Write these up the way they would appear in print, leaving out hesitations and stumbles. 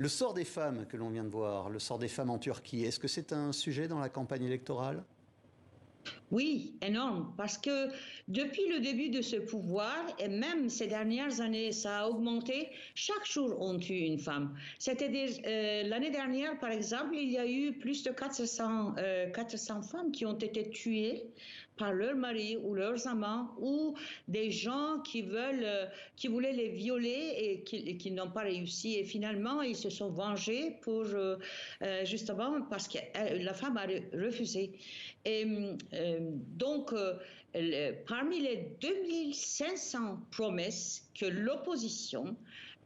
Le sort des femmes que l'on vient de voir, le sort des femmes en Turquie, est-ce que c'est un sujet dans la campagne électorale? Oui, énorme, parce que depuis le début de ce pouvoir, et même ces dernières années, ça a augmenté. Chaque jour, on tue une femme. L'année dernière, par exemple, il y a eu plus de 400 femmes qui ont été tuées par leur mari ou leurs amants ou des gens qui voulaient les violer et qui n'ont pas réussi. Et finalement, ils se sont vengés justement parce que la femme a refusé. Et parmi les 2500 promesses que l'opposition,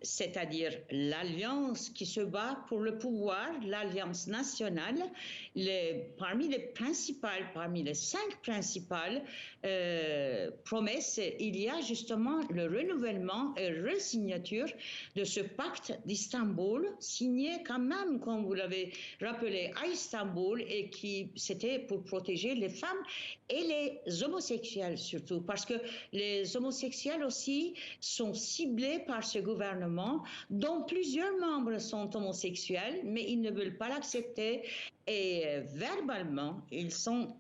c'est-à-dire l'alliance qui se bat pour le pouvoir, l'alliance nationale, parmi les 5 principales promesses, il y a justement le renouvellement et resignature de ce pacte d'Istanbul, signé quand même, comme vous l'avez rappelé, à Istanbul, et qui c'était pour protéger les femmes et les homosexuels surtout, parce que les homosexuels aussi sont ciblés par ce gouvernement, dont plusieurs membres sont homosexuels, mais ils ne veulent pas l'accepter. Et verbalement, ils sont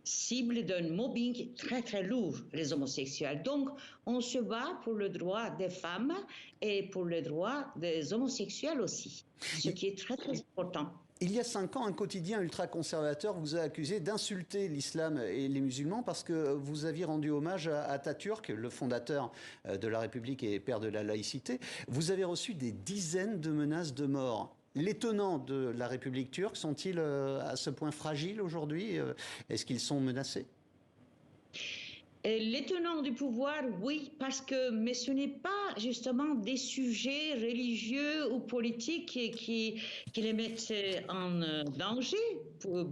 cibles d'un mobbing très très lourd, les homosexuels. Donc, on se bat pour le droit des femmes et pour le droit des homosexuels aussi, ce qui est très très important. Il y a 5 ans, un quotidien ultra-conservateur vous a accusé d'insulter l'islam et les musulmans parce que vous aviez rendu hommage à Atatürk, le fondateur de la République et père de la laïcité. Vous avez reçu des dizaines de menaces de mort. Les tenants de la République turque sont-ils à ce point fragiles aujourd'hui? Est-ce qu'ils sont menacés? Les tenants du pouvoir, oui, mais ce n'est pas justement des sujets religieux ou politiques qui les mettent en danger pour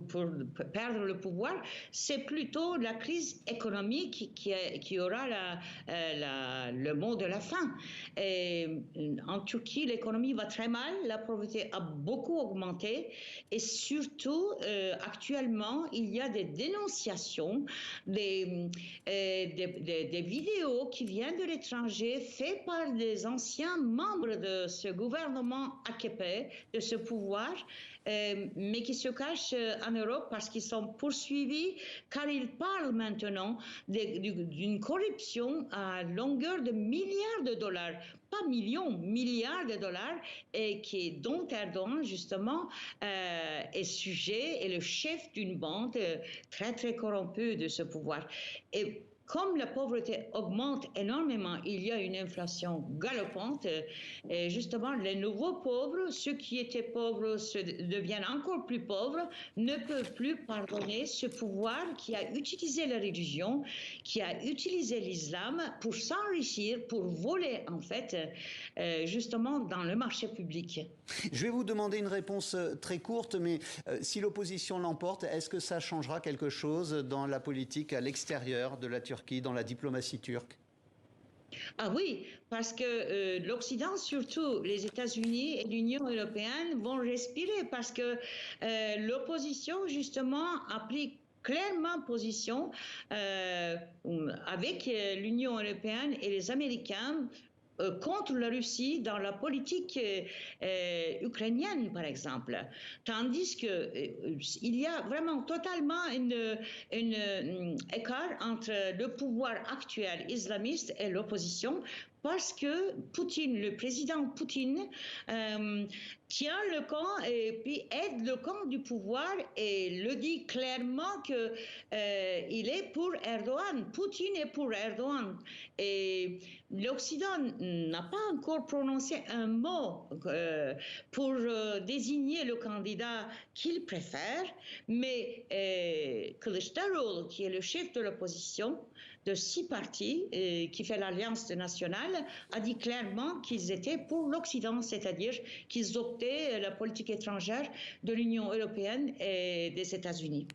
perdre le pouvoir. C'est plutôt la crise économique qui aura le mot de la fin. Et en Turquie, l'économie va très mal, la pauvreté a beaucoup augmenté et surtout, actuellement, il y a des dénonciations, des vidéos qui viennent de l'étranger, faites par des anciens membres de ce gouvernement AKP, de ce pouvoir, mais qui se cachent en Europe parce qu'ils sont poursuivis, car ils parlent maintenant d'une corruption à longueur de milliards de dollars, pas millions, milliards de dollars, et dont Erdogan, justement, est sujet, est le chef d'une bande très, très corrompue de ce pouvoir. Et comme la pauvreté augmente énormément, il y a une inflation galopante. Et justement, les nouveaux pauvres, ceux qui étaient pauvres deviennent encore plus pauvres, ne peuvent plus pardonner ce pouvoir qui a utilisé la religion, qui a utilisé l'islam pour s'enrichir, pour voler en fait, justement dans le marché public. Je vais vous demander une réponse très courte, mais si l'opposition l'emporte, est-ce que ça changera quelque chose dans la politique à l'extérieur de la Turquie, dans la diplomatie turque? Ah oui, parce que l'Occident, surtout les États-Unis et l'Union européenne, vont respirer parce que l'opposition, justement, a pris clairement position avec l'Union européenne et les Américains contre la Russie dans la politique ukrainienne, par exemple. Tandis qu'il y a vraiment totalement un écart entre le pouvoir actuel islamiste et l'opposition, parce que Poutine, le président Poutine, tient le camp et puis aide le camp du pouvoir et le dit clairement que il est pour Erdogan. Poutine est pour Erdogan. Et l'Occident n'a pas encore prononcé un mot pour désigner le candidat qu'il préfère, mais Kılıçdaroğlu, qui est le chef de l'opposition de 6 partis, qui fait l'Alliance nationale, a dit clairement qu'ils étaient pour l'Occident, c'est-à-dire qu'ils optaient la politique étrangère de l'Union européenne et des États-Unis.